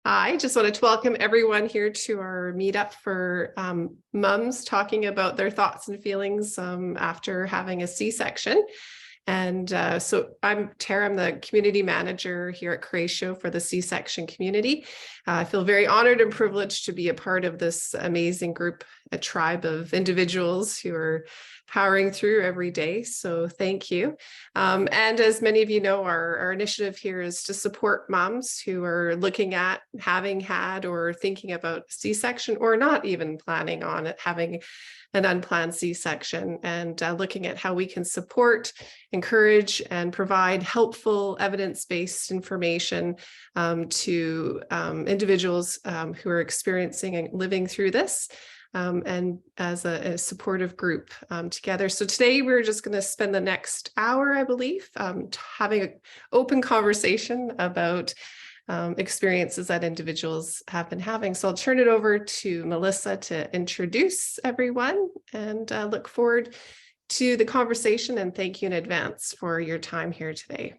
I just wanted to welcome everyone here to our meetup for mums talking about their thoughts and feelings after having a C-section. And so I'm Tara, I'm the community manager here at Curatio for the C-section community. I feel very honored and privileged to be a part of this amazing group, a tribe of individuals who are powering through every day. So thank you. And as many of you know, our initiative here is to support moms who are looking at having had or thinking about C-section or not even planning on it, having an unplanned C-section, and looking at how we can support, encourage, and provide helpful evidence-based information to individuals who are experiencing and living through this. And as a supportive group together. So today we're just going to spend the next hour, I believe, having an open conversation about experiences that individuals have been having. So I'll turn it over to Melissa to introduce everyone and look forward to the conversation, and thank you in advance for your time here today.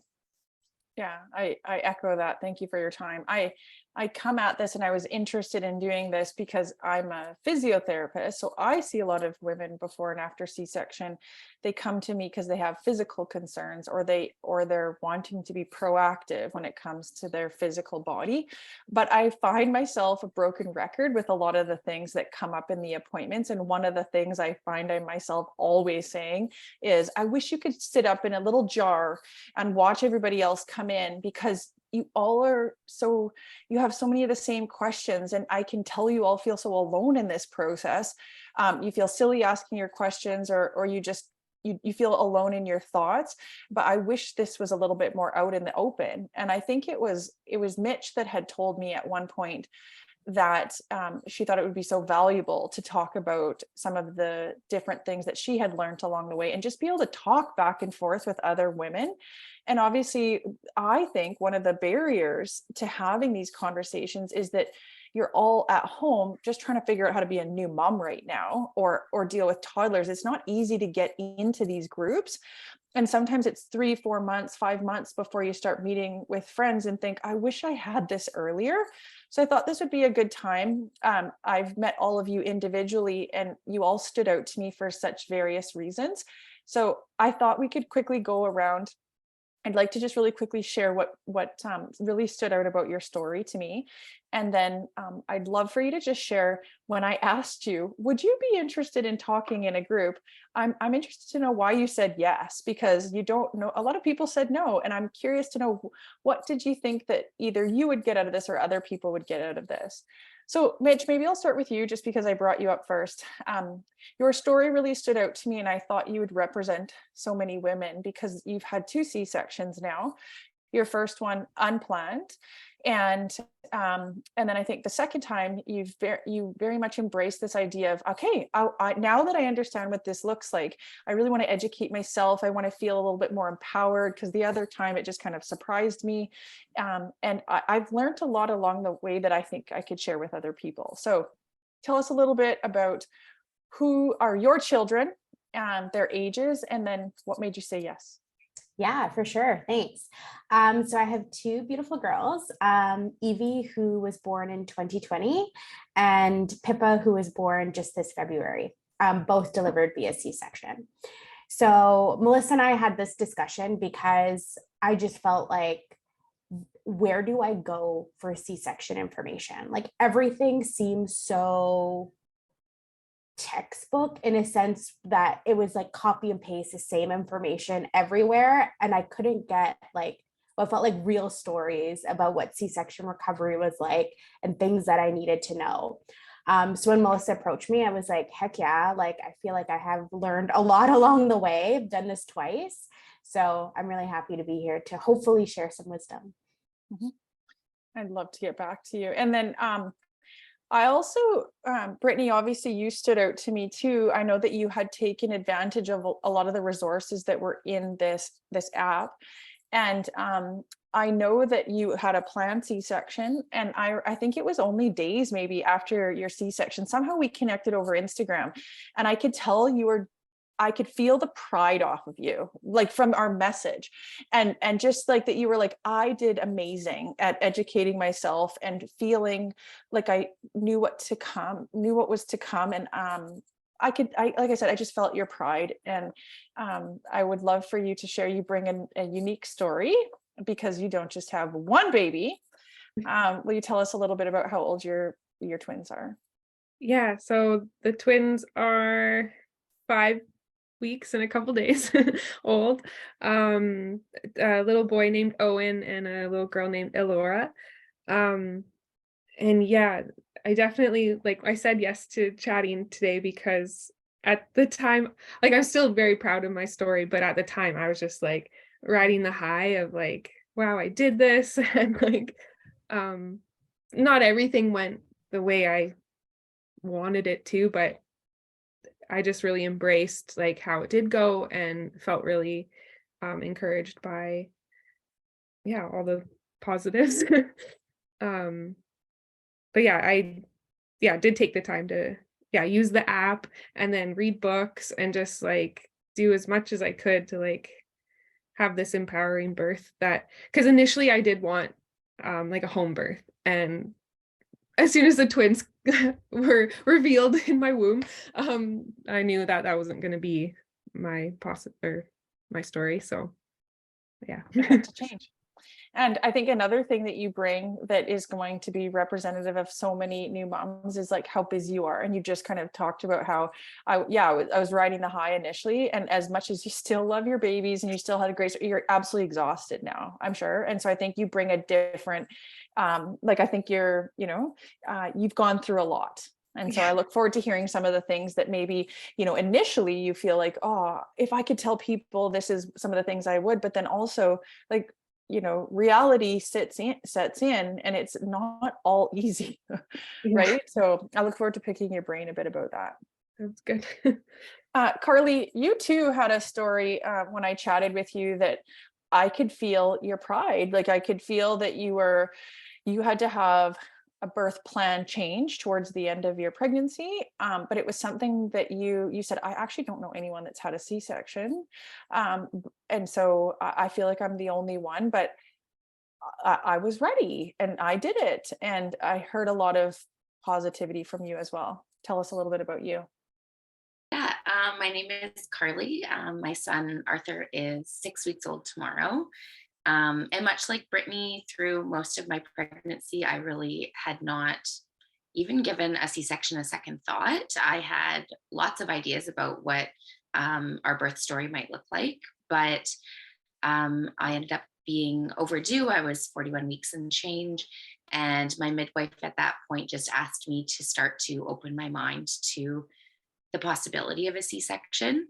Yeah, I echo that. Thank you for your time. I come at this and I was interested in doing this because I'm a physiotherapist. So I see a lot of women before and after C-section. They come to me because they have physical concerns or they're wanting to be proactive when it comes to their physical body. But I find myself a broken record with a lot of the things that come up in the appointments. And one of the things I find I myself always saying is, I wish you could sit up in a little jar and watch everybody else come in, because you all are you have so many of the same questions, and I can tell you all feel so alone in this process. You feel silly asking your questions, or you feel alone in your thoughts. But I wish this was a little bit more out in the open. And I think it was Mitch that had told me at one point that she thought it would be so valuable to talk about some of the different things that she had learned along the way and just be able to talk back and forth with other women. And obviously, I think one of the barriers to having these conversations is that you're all at home just trying to figure out how to be a new mom right now, or deal with toddlers. It's not easy to get into these groups. And sometimes it's 3, 4 months, 5 months before you start meeting with friends and think, I wish I had this earlier. So I thought this would be a good time. I've met all of you individually, and you all stood out to me for such various reasons. So I thought we could quickly go around. I'd like to just really quickly share what really stood out about your story to me. And then I'd love for you to just share, when I asked you, would you be interested in talking in a group? I'm interested to know why you said yes, because you don't know, a lot of people said no. And I'm curious to know, what did you think that either you would get out of this or other people would get out of this? So Mitch, maybe I'll start with you just because I brought you up first. Your story really stood out to me, and I thought you would represent so many women because you've had 2 C-sections now. Your first one unplanned, and then I think the second time you very much embraced this idea of, okay, now that I understand what this looks like, I really want to educate myself. I want to feel a little bit more empowered, because the other time it just kind of surprised me, and I've learned a lot along the way that I think I could share with other people. So tell us a little bit about who are your children and their ages, and then what made you say yes? Yeah, for sure. Thanks. So I have 2 beautiful girls, Evie, who was born in 2020, and Pippa, who was born just this February, both delivered via C-section. So Melissa and I had this discussion because I just felt like, where do I go for C-section information? Like, everything seems so textbook in a sense that it was like copy and paste the same information everywhere, and I couldn't get like what felt like real stories about what C-section recovery was like and things that I needed to know. So when Melissa approached me, I was like, heck yeah, like I feel like I have learned a lot along the way. I've done this twice, so I'm really happy to be here to hopefully share some wisdom. I'd love to get back to you. And then I also, Brittany, obviously you stood out to me too. I know that you had taken advantage of a lot of the resources that were in this app. And I know that you had a planned C-section, and I think it was only days maybe after your C-section. Somehow we connected over Instagram, and I could tell you were I could feel the pride off of you, like from our message. And just like that, you were like, I did amazing at educating myself and feeling like I knew what was to come. And like I said, I just felt your pride. And I would love for you to share. You bring a unique story because you don't just have one baby. Will you tell us a little bit about how old your twins are? Yeah, so the twins are 5 weeks and a couple days old. A little boy named Owen and a little girl named Elora. Um, and yeah, I definitely, like, I said yes to chatting today because at the time, like, I'm still very proud of my story, but at the time I was just like riding the high of like, wow, I did this. And like, not everything went the way I wanted it to, but I just really embraced like how it did go and felt really encouraged by all the positives. um but I did take the time to use the app and then read books and just like do as much as I could to like have this empowering birth, that because initially I did want like a home birth, and as soon as the twins were revealed in my womb, I knew that that wasn't going to be my my story. So yeah. It had to change. And I think another thing that you bring that is going to be representative of so many new moms is like how busy you are. And you just kind of talked about how I was riding the high initially. And as much as you still love your babies and you still had a great, you're absolutely exhausted now, I'm sure. And so I think you bring a different, like, I think you've gone through a lot. And so I look forward to hearing some of the things that maybe, initially you feel like, oh, if I could tell people this is some of the things I would, but then also like, reality sets in and it's not all easy. Right. So I look forward to picking your brain a bit about that. That's good. Carly, you too had a story when I chatted with you that I could feel your pride. Like I could feel that you had to have a birth plan change towards the end of your pregnancy. But it was something that you said, I actually don't know anyone that's had a C-section. And so I feel like I'm the only one, but I was ready and I did it. And I heard a lot of positivity from you as well. Tell us a little bit about you. Yeah, my name is Carly. My son Arthur is 6 weeks old tomorrow. And much like Brittany, through most of my pregnancy, I really had not even given a C-section a second thought. I had lots of ideas about what our birth story might look like, but I ended up being overdue. I was 41 weeks and change. And my midwife at that point just asked me to start to open my mind to the possibility of a C-section.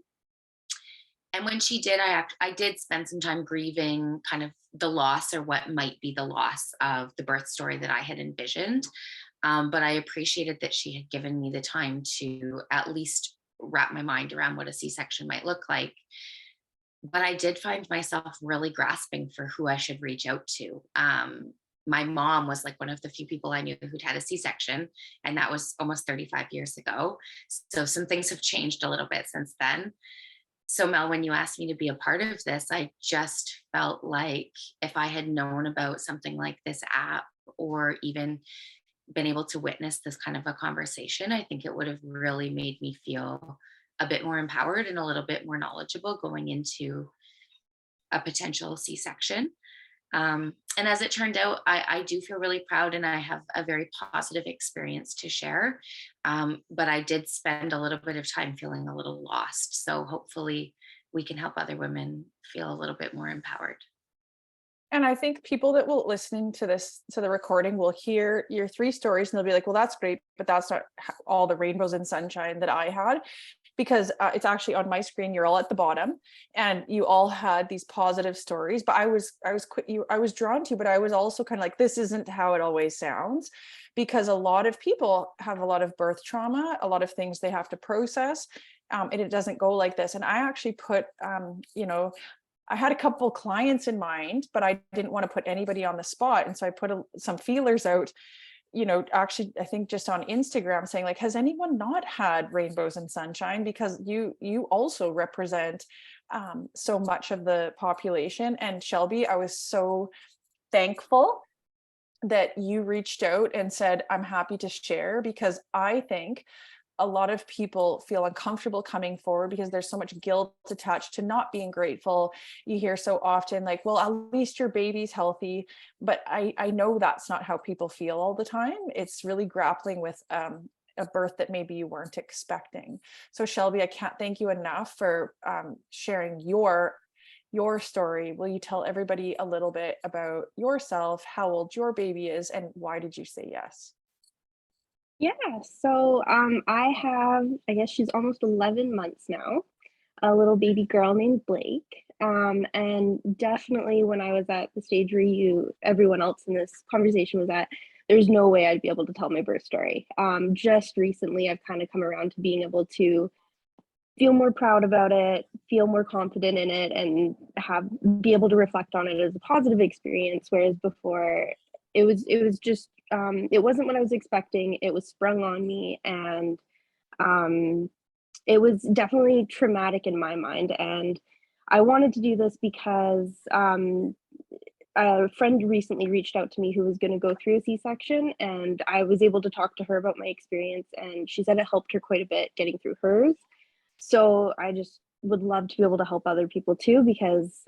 And when she did, I did spend some time grieving kind of the loss or what might be the loss of the birth story that I had envisioned. But I appreciated that she had given me the time to at least wrap my mind around what a C-section might look like. But I did find myself really grasping for who I should reach out to. My mom was like one of the few people I knew who'd had a C-section, and that was almost 35 years ago. So some things have changed a little bit since then. So Mel, when you asked me to be a part of this, I just felt like if I had known about something like this app or even been able to witness this kind of a conversation, I think it would have really made me feel a bit more empowered and a little bit more knowledgeable going into a potential C-section. And as it turned out, I do feel really proud and I have a very positive experience to share. But I did spend a little bit of time feeling a little lost. So hopefully we can help other women feel a little bit more empowered. And I think people that will listen to the recording will hear your 3 stories and they'll be like, well, that's great, but that's not all the rainbows and sunshine that I had. Because it's actually on my screen, you're all at the bottom and you all had these positive stories, but I was drawn to, but I was also kind of like, this isn't how it always sounds, because a lot of people have a lot of birth trauma, a lot of things they have to process, and it doesn't go like this. And I actually put, I had a couple clients in mind, but I didn't want to put anybody on the spot. And so I put some feelers out, actually, I think just on Instagram saying like, has anyone not had rainbows and sunshine? Because you also represent so much of the population. And Shelby, I was so thankful that you reached out and said, I'm happy to share, because I think a lot of people feel uncomfortable coming forward because there's so much guilt attached to not being grateful. You hear so often like, well, at least your baby's healthy. But I know that's not how people feel all the time. It's really grappling with a birth that maybe you weren't expecting. So Shelby, I can't thank you enough for sharing your story. Will you tell everybody a little bit about yourself, how old your baby is, and why did you say yes? Yeah, so I guess she's almost 11 months now, a little baby girl named Blake. And definitely when I was at the stage where everyone else in this conversation was at, there's no way I'd be able to tell my birth story. Just recently, I've kind of come around to being able to feel more proud about it, feel more confident in it, and be able to reflect on it as a positive experience. Whereas before, it was just it wasn't what I was expecting. It was sprung on me, and it was definitely traumatic in my mind. And I wanted to do this because a friend recently reached out to me who was going to go through a C-section, and I was able to talk to her about my experience, and she said it helped her quite a bit getting through hers. So I just would love to be able to help other people too, because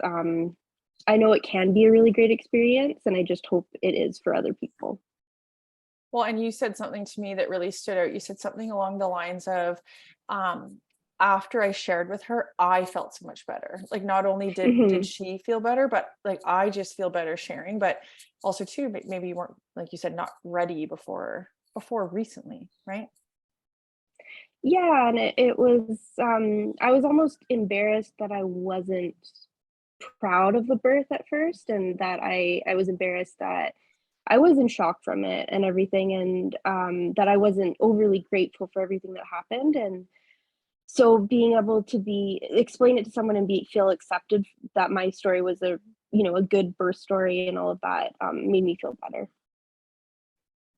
I know it can be a really great experience, and I just hope it is for other people. Well, and you said something to me that really stood out. You said something along the lines of, after I shared with her, I felt so much better. Like not only did she feel better, but like I just feel better sharing, but also too, maybe you weren't, like you said, not ready before recently, right? Yeah, and it was I was almost embarrassed that I wasn't proud of the birth at first, and that I was embarrassed that I was in shock from it and everything, and that I wasn't overly grateful for everything that happened. And so being able to explain it to someone and feel accepted that my story was a good birth story and all of that made me feel better.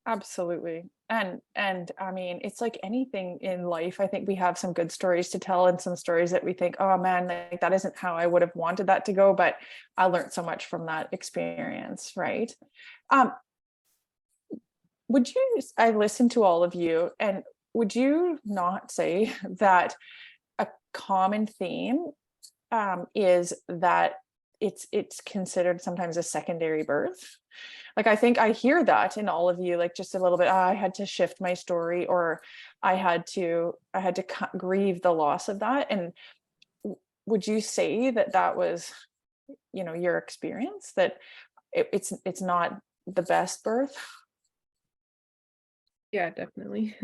Absolutely. And I mean, it's like anything in life. I think we have some good stories to tell and some stories that we think, oh man, like that isn't how I would have wanted that to go, but I learned so much from that experience, right? I listened to all of you, and would you not say that a common theme is that it's considered sometimes a secondary birth? Like I think I hear that in all of you, like just a little bit, I had to shift my story, or I had to grieve the loss of that. And would you say that was, your experience, that it's not the best birth? Yeah, definitely.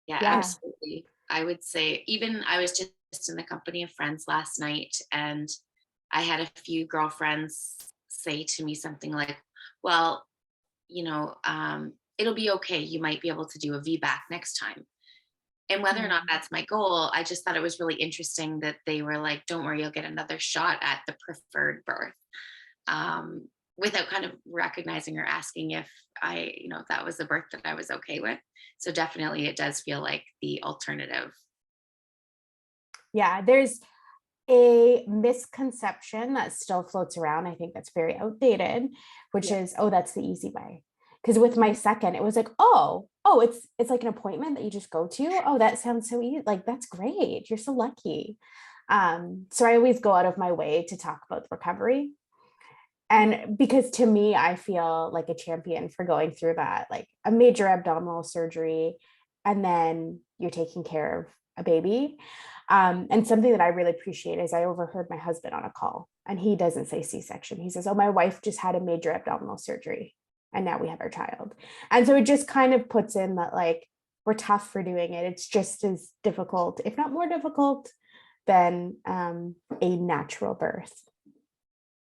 Yeah, Yeah. absolutely. I would say, even I was just in the company of friends last night, and I had a few girlfriends say to me something like, well, it'll be okay. You might be able to do a VBAC next time. And whether or not that's my goal, I just thought it was really interesting that they were like, don't worry, you'll get another shot at the preferred birth. Without kind of recognizing or asking if if that was the birth that I was okay with. So definitely it does feel like the alternative. Yeah, there's a misconception that still floats around. I think that's very outdated, which is, oh, that's the easy way. Because with my second, it was like, oh, it's like an appointment that you just go to. Oh, that sounds so easy. Like, that's great. You're so lucky. So I always go out of my way to talk about the recovery. And because to me, I feel like a champion for going through that, like a major abdominal surgery, and then you're taking care of a baby. And something that I really appreciate is I overheard my husband on a call, and he doesn't say C-section. He says, oh, my wife just had a major abdominal surgery and now we have our child. And so it just kind of puts in that, like, we're tough for doing it. It's just as difficult, if not more difficult, than a natural birth.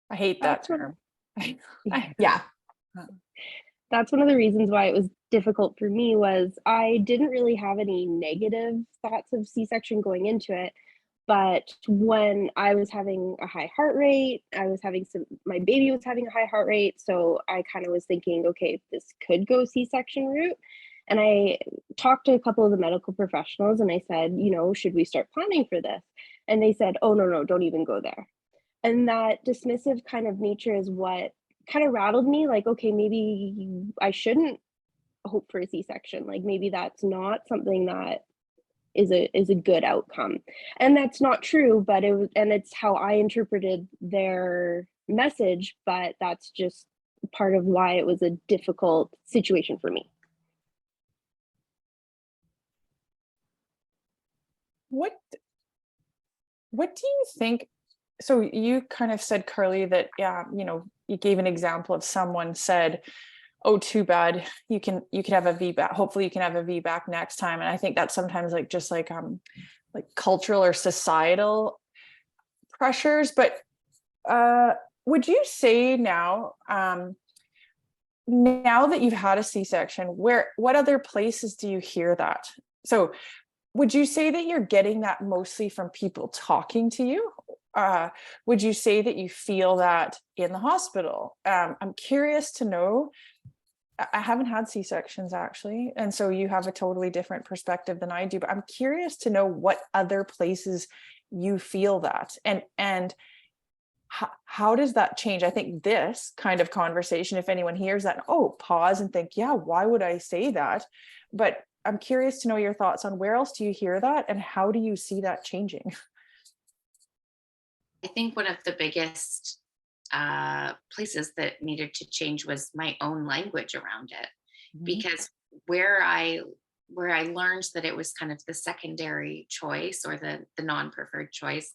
I hate that term. Yeah. That's one of the reasons why it was difficult for me. Was I didn't really have any negative thoughts of C-section going into it, But when I was having a high heart rate, my baby was having a high heart rate. So I kind of was thinking, okay, this could go C-section route. And I talked to a couple of the medical professionals and I said, should we start planning for this? And they said, oh, no, don't even go there. And that dismissive kind of nature is what kind of rattled me. Like, okay, maybe I shouldn't hope for a C-section. Like maybe that's not something that is a good outcome. And that's not true, but it's how I interpreted their message, but that's just part of why it was a difficult situation for me. What do you think? So you kind of said, Carly, that you gave an example of someone said, oh, too bad, you could have a VBAC, hopefully you can have a VBAC next time. And I think that's sometimes like cultural or societal pressures. But would you say now that you've had a C-section, what other places do you hear that? So would you say that you're getting that mostly from people talking to you? Would you say that you feel that in the hospital? I'm curious to know. I haven't had C-sections actually, and so you have a totally different perspective than I do, but I'm curious to know what other places you feel that, and how does that change? I think this kind of conversation, if anyone hears that, pause and think, yeah, why would I say that? But I'm curious to know your thoughts on where else do you hear that and how do you see that changing? I think one of the biggest places that needed to change was my own language around it, because where I learned that it was kind of the secondary choice or the non-preferred choice,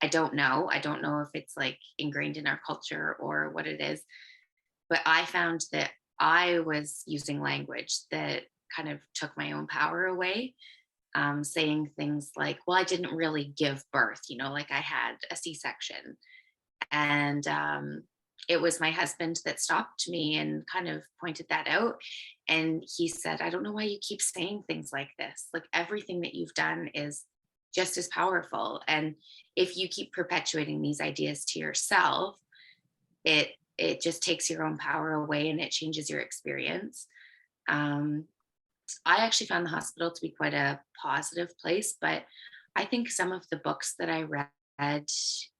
I don't know if it's like ingrained in our culture or what it is, but I found that I was using language that kind of took my own power away, saying things like, well, I didn't really give birth, like I had a C-section. And it was my husband that stopped me and kind of pointed that out. And he said, I don't know why you keep saying things like this. Like everything that you've done is just as powerful. And if you keep perpetuating these ideas to yourself, it just takes your own power away and it changes your experience. I actually found the hospital to be quite a positive place, but I think some of the books that I read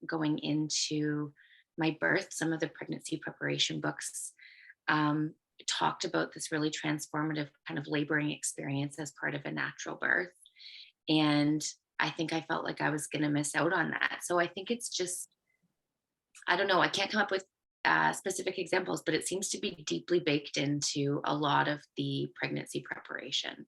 going into my birth, some of the pregnancy preparation books, talked about this really transformative kind of laboring experience as part of a natural birth. And I think I felt like I was going to miss out on that. So I think it's just, I don't know, I can't come up with specific examples, but it seems to be deeply baked into a lot of the pregnancy preparation.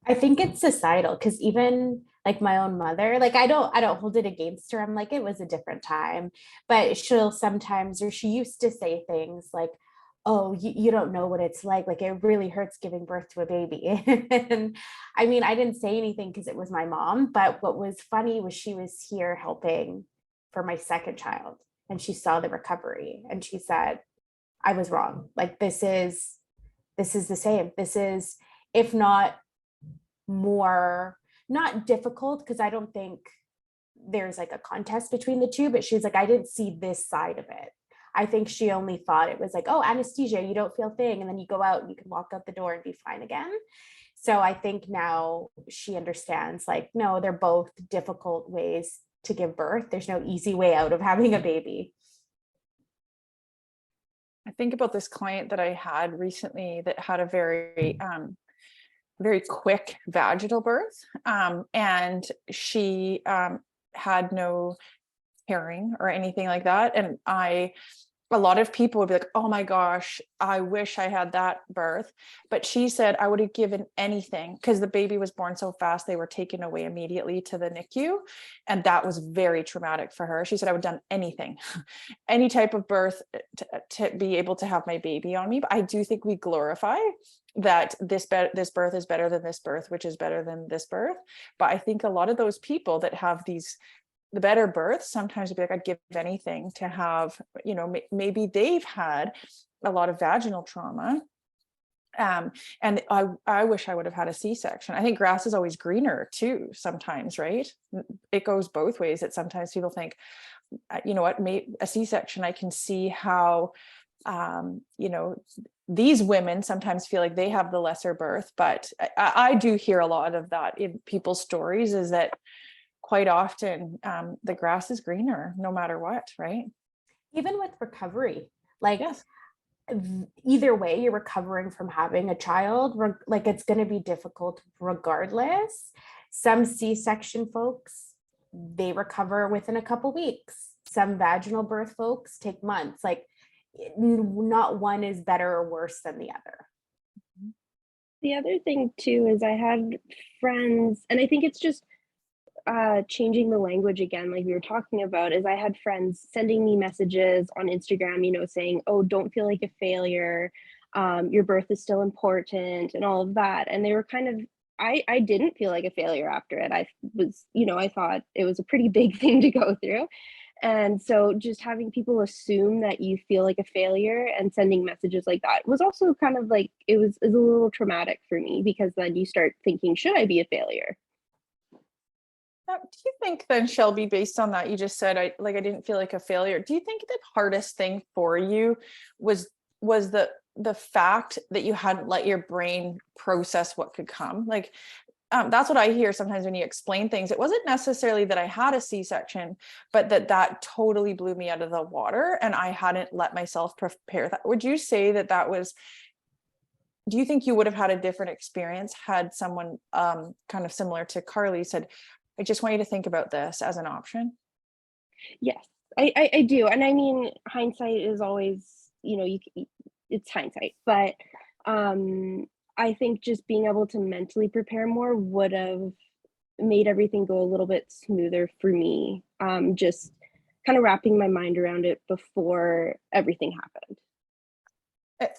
I think it's societal because even like my own mother, like I don't hold it against her. I'm like, it was a different time, but she'll sometimes, or she used to say things like, oh, you don't know what it's like it really hurts giving birth to a baby. And I mean, I didn't say anything because it was my mom, but what was funny was she was here helping for my second child and she saw the recovery and she said, I was wrong. Like this is the same. This is, if not more, not difficult, because I don't think there's like a contest between the two, but she's like, I didn't see this side of it. I think she only thought it was like, oh, anesthesia, you don't feel thing. And then you go out and you can walk out the door and be fine again. So I think now she understands like, no, they're both difficult ways to give birth. There's no easy way out of having a baby. I think about this client that I had recently that had a very quick vaginal birth. And she had no tearing or anything like that. And a lot of people would be like, oh my gosh, I wish I had that birth. But she said, I would have given anything because the baby was born so fast. They were taken away immediately to the NICU. And that was very traumatic for her. She said, I would have done anything, any type of birth to be able to have my baby on me. But I do think we glorify that this birth is better than this birth, which is better than this birth. But I think a lot of those people that have the better births sometimes would be like, I'd give anything to have, maybe they've had a lot of vaginal trauma And I wish I would have had a C-section. I think grass is always greener too, sometimes, right? It goes both ways. That sometimes people think, you know what, a C-section, I can see how, you know, these women sometimes feel like they have the lesser birth, but I do hear a lot of that in people's stories, is that quite often the grass is greener no matter what, right? Even with recovery, like Yes. either way, you're recovering from having a child, like it's going to be difficult regardless. Some C-section folks, they recover within a couple weeks. Some vaginal birth folks take months. Like not one is better or worse than the other. The other thing too is I had friends, and I think it's just changing the language again, like we were talking about, is I had friends sending me messages on Instagram, you know, saying, oh, don't feel like a failure, your birth is still important, and all of that. And they were kind of, I didn't feel like a failure after it. I was, you know, I thought it was a pretty big thing to go through. And so just having people assume that you feel like a failure and sending messages like that was also kind of like, it was a little traumatic for me, because then you start thinking, should I be a failure? Now, do you think then, Shelby, based on that, you just said, I didn't feel like a failure. Do you think the hardest thing for you was the fact that you hadn't let your brain process what could come? Like, that's what I hear sometimes when you explain things. It wasn't necessarily that I had a C-section, but that totally blew me out of the water, and I hadn't let myself prepare that. Would you say that was, do you think you would have had a different experience had someone kind of similar to Carly said, I just want you to think about this as an option? Yes, I do. And I mean, hindsight is always, you know, it's hindsight, but I think just being able to mentally prepare more would have made everything go a little bit smoother for me. Just kind of wrapping my mind around it before everything happened.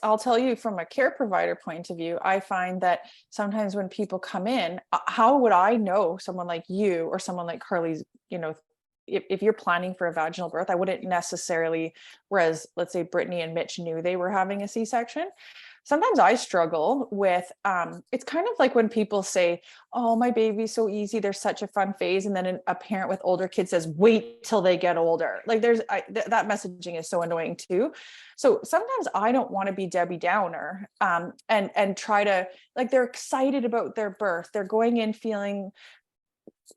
I'll tell you, from a care provider point of view, I find that sometimes when people come in, how would I know someone like you or someone like Carly's, you know, if you're planning for a vaginal birth, I wouldn't necessarily, whereas let's say Brittany and Mitch knew they were having a C-section. Sometimes I struggle with, it's kind of like when people say, oh, my baby's so easy, there's such a fun phase. And then a parent with older kids says, wait till they get older. Like that messaging is so annoying too. So sometimes I don't want to be Debbie Downer, and try to, like, they're excited about their birth. They're going in feeling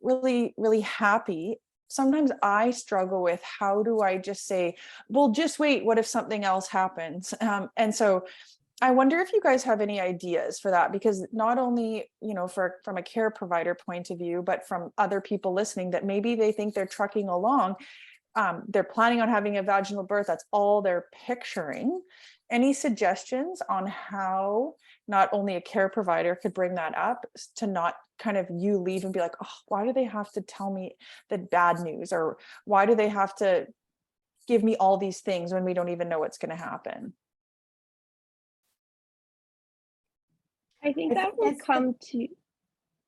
really, really happy. Sometimes I struggle with, how do I just say, well, just wait, what if something else happens? And so I wonder if you guys have any ideas for that, because not only, you know, from a care provider point of view, but from other people listening, that maybe they think they're trucking along. They're planning on having a vaginal birth. That's all they're picturing. Any suggestions on how not only a care provider could bring that up, to not kind of you leave and be like, oh, why do they have to tell me the bad news? Or why do they have to give me all these things when we don't even know what's going to happen? I think that will come to,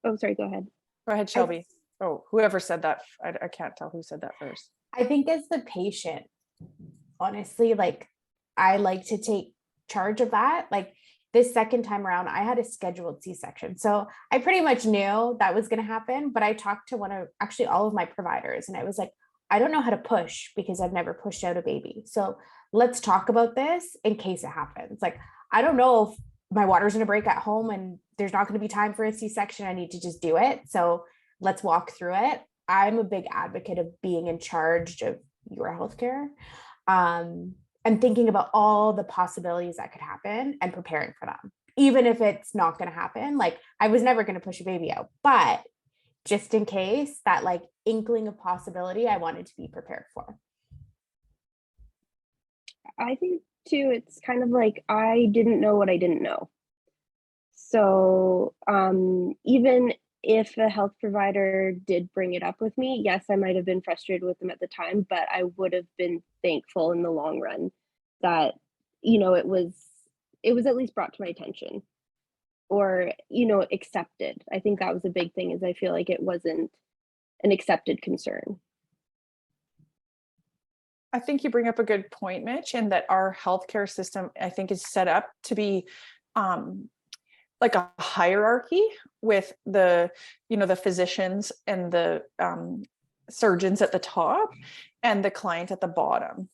oh, sorry, go ahead. Go ahead, Shelby. Oh, whoever said that, I can't tell who said that first. I think as the patient, honestly, like I like to take charge of that. Like this second time around, I had a scheduled C-section. So I pretty much knew that was going to happen, but I talked to actually all of my providers, and I was like, I don't know how to push because I've never pushed out a baby. So let's talk about this in case it happens. Like, I don't know if my water's going to break at home and there's not going to be time for a C-section. I need to just do it. So let's walk through it. I'm a big advocate of being in charge of your healthcare, and thinking about all the possibilities that could happen and preparing for them, even if it's not going to happen. Like I was never going to push a baby out, but just in case, that like inkling of possibility, I wanted to be prepared for. I think too, it's kind of like, I didn't know what I didn't know. So even if a health provider did bring it up with me, yes, I might have been frustrated with them at the time, but I would have been thankful in the long run that, you know, it was at least brought to my attention, or, you know, accepted. I think that was a big thing, is I feel like it wasn't an accepted concern. I think you bring up a good point, Mitch, and that our healthcare system, I think, is set up to be like a hierarchy with the, the physicians and the surgeons at the top and the client at the bottom,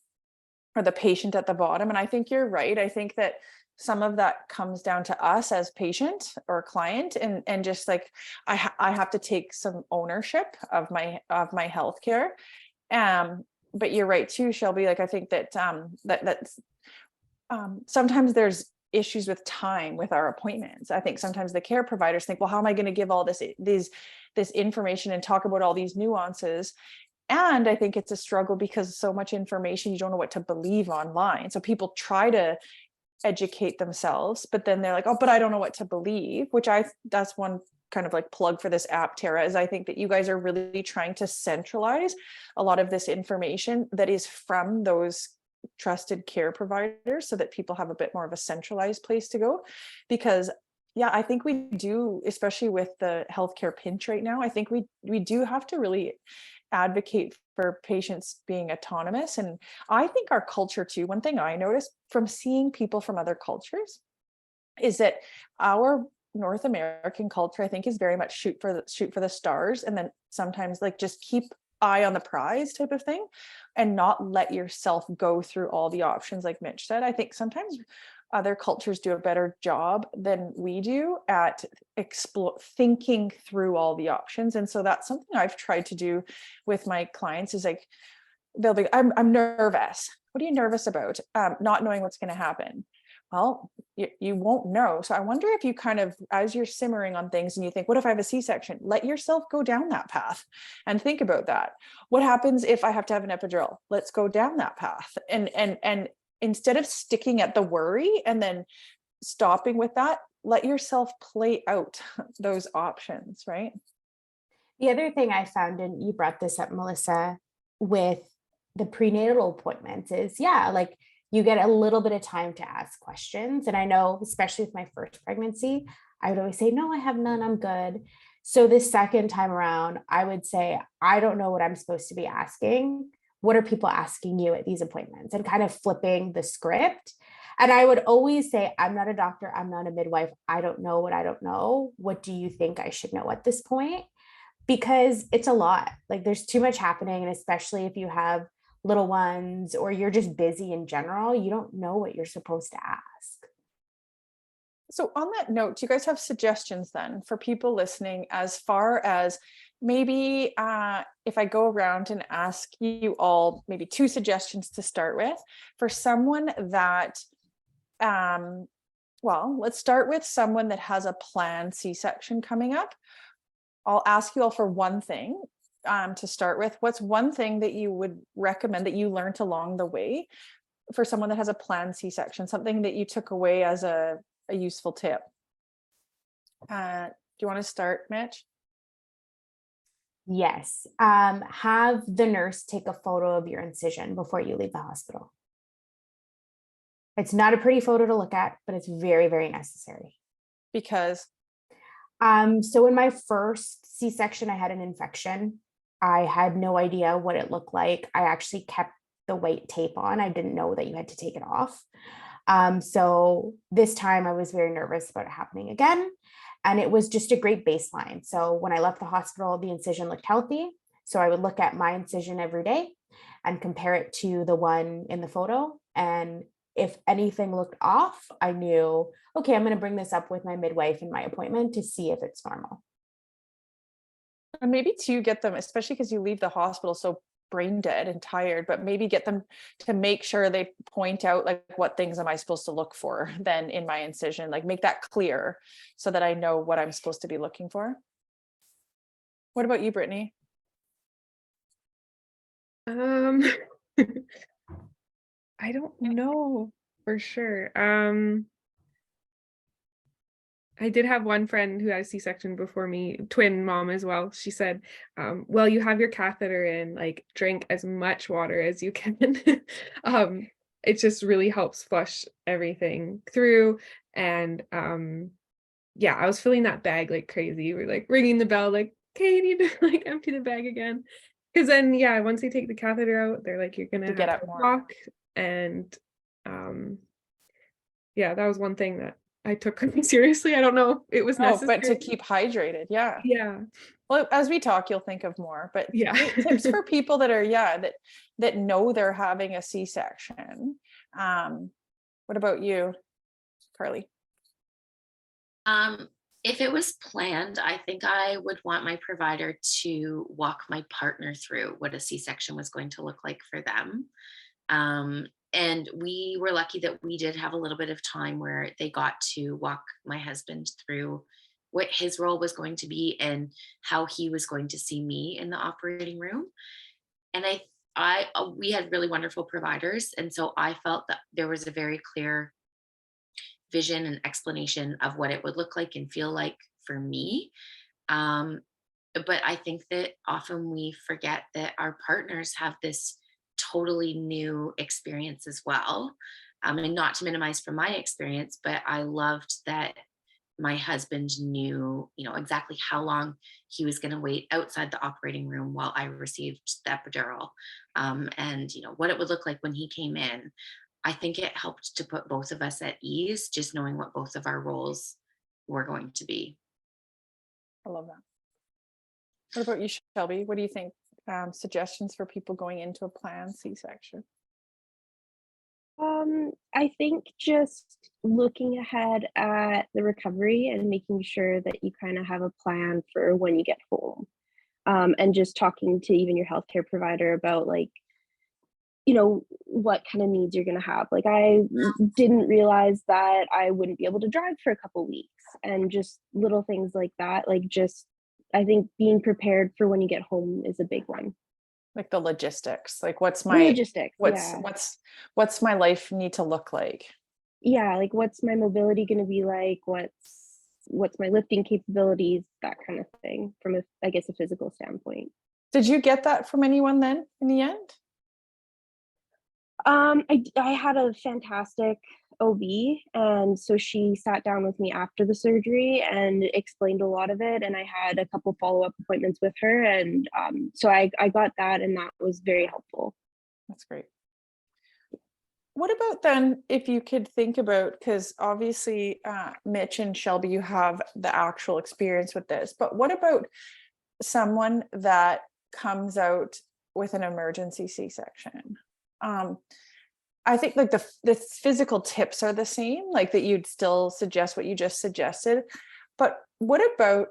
or the patient at the bottom. And I think you're right. I think that some of that comes down to us as patient or client, and just like I have to take some ownership of my healthcare. But you're right too, Shelby. Like I think that sometimes there's issues with time with our appointments. I think sometimes the care providers think, well, how am I going to give all this information and talk about all these nuances? And I think it's a struggle because so much information, you don't know what to believe online. So people try to educate themselves, but then they're like, oh, but I don't know what to believe, that's one kind of like plug for this app, Tara, is I think that you guys are really trying to centralize a lot of this information that is from those trusted care providers so that people have a bit more of a centralized place to go. Because yeah, I think we do, especially with the healthcare pinch right now, I think we do have to really advocate for patients being autonomous. And I think our culture too, one thing I noticed from seeing people from other cultures is that our North American culture, I think, is very much shoot for the stars, and then sometimes like just keep eye on the prize type of thing, and not let yourself go through all the options like Mitch said. I think sometimes other cultures do a better job than we do at thinking through all the options. And so that's something I've tried to do with my clients, is like, they'll be, I'm nervous. What are you nervous about? Not knowing what's going to happen. Well, you won't know. So I wonder if you kind of, as you're simmering on things and you think, what if I have a C-section? Let yourself go down that path and think about that. What happens if I have to have an epidural? Let's go down that path. And instead of sticking at the worry and then stopping with that, let yourself play out those options, right? The other thing I found, and you brought this up, Melissa, with the prenatal appointments is, like you get a little bit of time to ask questions. And I know, especially with my first pregnancy, I would always say, no, I have none, I'm good. So this second time around, I would say, I don't know what I'm supposed to be asking. What are people asking you at these appointments? And kind of flipping the script. And I would always say, I'm not a doctor, I'm not a midwife, I don't know what I don't know. What do you think I should know at this point? Because it's a lot. Like there's too much happening. And especially if you have little ones or you're just busy in general, you don't know what you're supposed to ask. So on that note, do you guys have suggestions then for people listening, as far as maybe if I go around and ask you all maybe 2 suggestions to start with for someone that, well, let's start with someone that has a planned C-section coming up. I'll ask you all for one thing to start with. What's one thing that you would recommend that you learned along the way for someone that has a planned C-section, something that you took away as a useful tip? Do you want to start, Mitch? Yes. Have the nurse take a photo of your incision before you leave the hospital. It's not a pretty photo to look at, but it's very, very necessary. Because? So in my first C-section, I had an infection. I had no idea what it looked like. I actually kept the white tape on. I didn't know that you had to take it off. So this time I was very nervous about it happening again. And it was just a great baseline. So when I left the hospital, the incision looked healthy. So I would look at my incision every day and compare it to the one in the photo. And if anything looked off, I knew, okay, I'm going to bring this up with my midwife in my appointment to see if it's normal. And maybe to get them, especially because you leave the hospital so brain dead and tired, but maybe get them to make sure they point out like, what things am I supposed to look for then in my incision, like make that clear so that I know what I'm supposed to be looking for. What about you, Brittany? I don't know for sure. I did have one friend who had a C-section before me, twin mom as well. She said, well, you have your catheter in, like drink as much water as you can. It just really helps flush everything through. And yeah, I was filling that bag like crazy. We're like ringing the bell, like, okay, you need to like empty the bag again. Because then, yeah, once they take the catheter out, they're like, you're gonna have to walk. And yeah, that was one thing that I took it seriously. I don't know. It was Oh, necessary. but to keep hydrated. Yeah. Yeah. Well, as we talk, you'll think of more, but Yeah. great tips for people that are, that know they're having a C-section. What about you, Carly? If it was planned, I think I would want my provider to walk my partner through what a C-section was going to look like for them. And we were lucky that we did have a little bit of time where they got to walk my husband through what his role was going to be and how he was going to see me in the operating room. And we had really wonderful providers. And so I felt that there was a very clear vision and explanation of what it would look like and feel like for me. But I think that often we forget that our partners have this totally new experience as well. And not to minimize from my experience, but I loved that my husband knew, exactly how long he was going to wait outside the operating room while I received the epidural, and what it would look like when he came in. I think it helped to put both of us at ease, just knowing what both of our roles were going to be. I love that. What about you, Shelby? What do you think? Suggestions for people going into a planned C-section? I think just looking ahead at the recovery and making sure that you kind of have a plan for when you get home. And just talking to even your healthcare provider about what kind of needs you're going to have. Like, I didn't realize that I wouldn't be able to drive for a couple weeks, and just little things like that. I think being prepared for when you get home is a big one. Like the logistics, like What's my life need to look like? Yeah, like what's my mobility going to be like? What's my lifting capabilities? That kind of thing, from a physical standpoint. Did you get that from anyone then in the end? I had a fantastic OB, and so she sat down with me after the surgery and explained a lot of it, and I had a couple follow-up appointments with her, and so I got that, and that was very helpful. That's great. What about then, if you could think about, because obviously Mitch and Shelby, you have the actual experience with this, but what about someone that comes out with an emergency C-section? I think like the physical tips are the same, like that you'd still suggest what you just suggested, but what about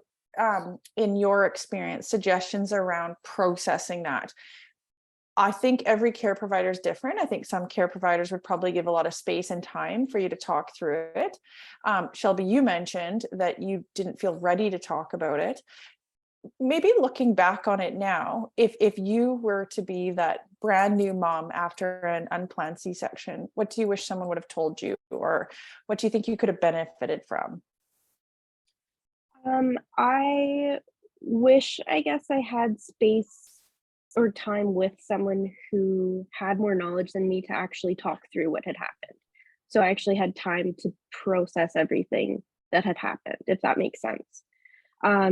in your experience, suggestions around processing that? I think every care provider is different. I think some care providers would probably give a lot of space and time for you to talk through it. Shelby, you mentioned that you didn't feel ready to talk about it. Maybe looking back on it now, if you were to be that brand new mom after an unplanned C-section, what do you wish someone would have told you, or what do you think you could have benefited from? I wish, I had space or time with someone who had more knowledge than me to actually talk through what had happened. So I actually had time to process everything that had happened, if that makes sense.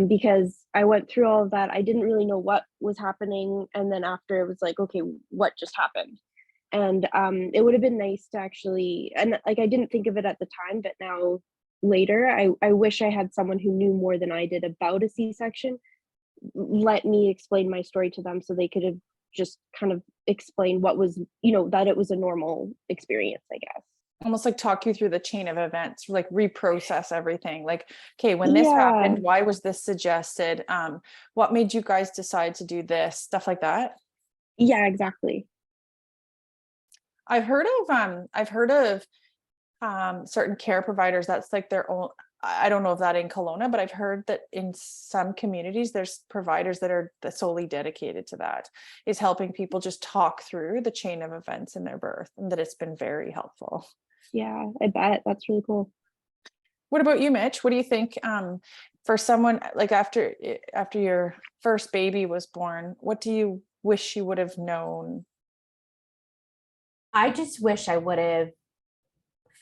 Because I went through all of that. I didn't really know what was happening. And then after, it was like, okay, what just happened? And it would have been nice to actually, and I didn't think of it at the time, but now later, I wish I had someone who knew more than I did about a C-section, let me explain my story to them, so they could have just kind of explained what was, that it was a normal experience, I guess. Almost like talk you through the chain of events, like reprocess everything. Like, okay, when this happened, why was this suggested? What made you guys decide to do this? Stuff like that. Yeah, exactly. I've heard of certain care providers that's like their own. I don't know if that in Kelowna, but I've heard that in some communities there's providers that are solely dedicated to that, is helping people just talk through the chain of events in their birth, and that it's been very helpful. Yeah, I bet. That's really cool. What about you, Mitch? What do you think for someone like after your first baby was born, what do you wish you would have known? I just wish I would have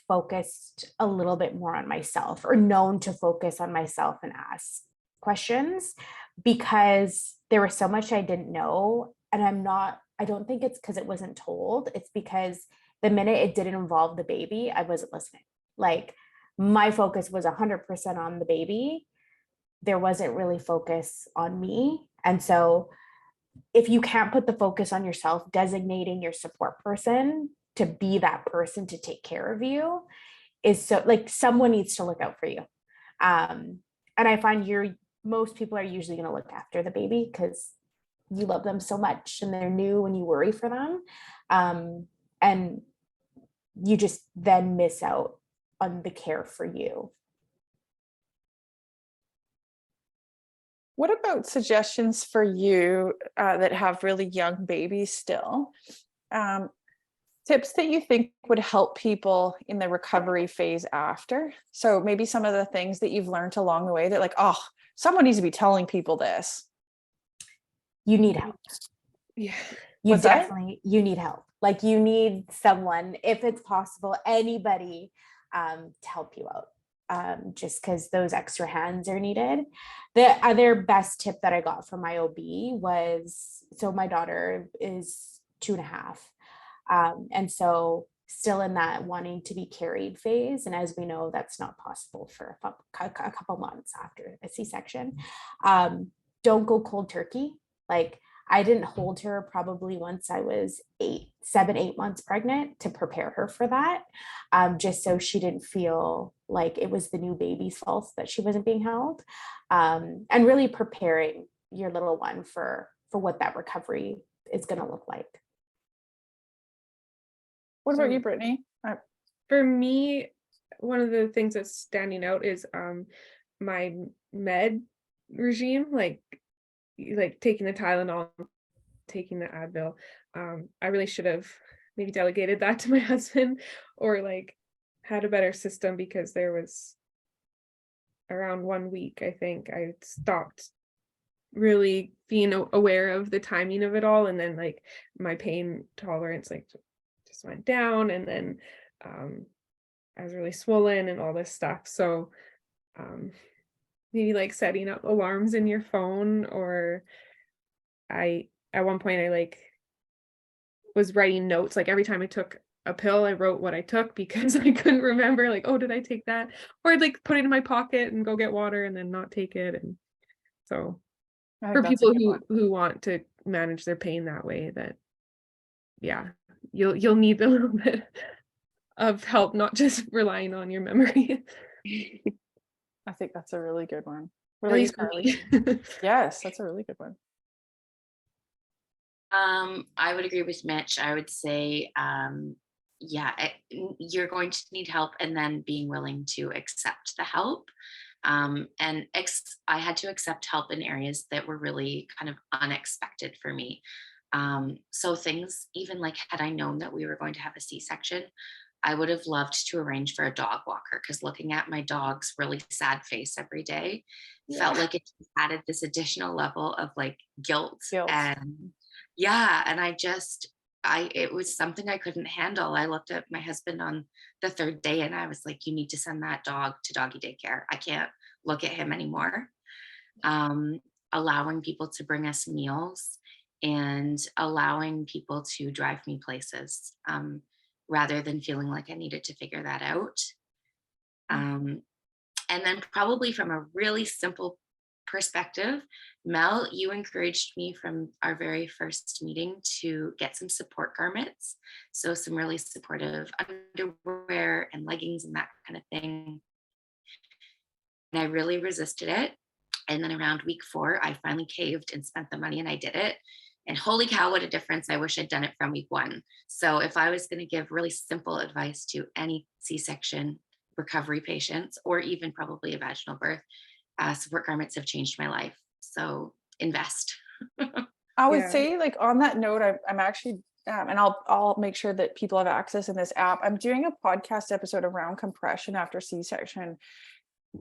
focused a little bit more on myself, or known to focus on myself and ask questions, because there was so much I didn't know. And I don't think it's because it wasn't told. It's because the minute it didn't involve the baby, I wasn't listening. Like, my focus was 100% on the baby. There wasn't really focus on me. And so if you can't put the focus on yourself, designating your support person to be that person to take care of you is so, like, someone needs to look out for you. And I find most people are usually going to look after the baby because you love them so much and they're new and you worry for them. And you just then miss out on the care for you. What about suggestions for you that have really young babies still? Tips that you think would help people in the recovery phase after? So maybe some of the things that you've learned along the way that, like, oh, someone needs to be telling people this. You need help. Yeah. You need help. Like, you need someone, if it's possible, anybody to help you out. Just because those extra hands are needed. The other best tip that I got from my OB was, so my daughter is 2.5. And so still in that wanting to be carried phase. And as we know, that's not possible for a couple months after a C-section. Don't go cold turkey. Like, I didn't hold her probably once I was 7-8 months pregnant to prepare her for that, just so she didn't feel like it was the new baby's fault that she wasn't being held, and really preparing your little one for what that recovery is going to look like. What about you, Brittany? For me, one of the things that's standing out is my med regime, like taking the Tylenol, taking the Advil. I really should have maybe delegated that to my husband, or like had a better system, because there was around 1 week, I think, I stopped really being aware of the timing of it all, and then like my pain tolerance like just went down, and then I was really swollen and all this stuff. So maybe like setting up alarms in your phone, or at one point I like was writing notes, like every time I took a pill, I wrote what I took, because I couldn't remember, like, oh, did I take that? Or I'd like put it in my pocket and go get water and then not take it. And so for people who want to manage their pain that way, that yeah, you'll need a little bit of help, not just relying on your memory. I think that's a really good one. At least for me. Yes, that's a really good one. I would agree with Mitch. I would say, you're going to need help, and then being willing to accept the help. I had to accept help in areas that were really kind of unexpected for me. So things, even like, had I known that we were going to have a C-section, I would have loved to arrange for a dog walker, because looking at my dog's really sad face every day felt like it added this additional level of like guilt. And it was something I couldn't handle. I looked at my husband on the 3rd day and I was like, you need to send that dog to doggy daycare. I can't look at him anymore. Allowing people to bring us meals, and allowing people to drive me places, rather than feeling like I needed to figure that out. And then probably from a really simple perspective, Mel, you encouraged me from our very first meeting to get some support garments. So some really supportive underwear and leggings and that kind of thing. And I really resisted it. And then around week 4, I finally caved and spent the money, and I did it. And holy cow, what a difference. I wish I'd done it from week 1. So if I was going to give really simple advice to any C-section recovery patients, or even probably a vaginal birth, support garments have changed my life. So invest. I would say, like, on that note, I'm actually, and I'll make sure that people have access in this app. I'm doing a podcast episode around compression after C-section.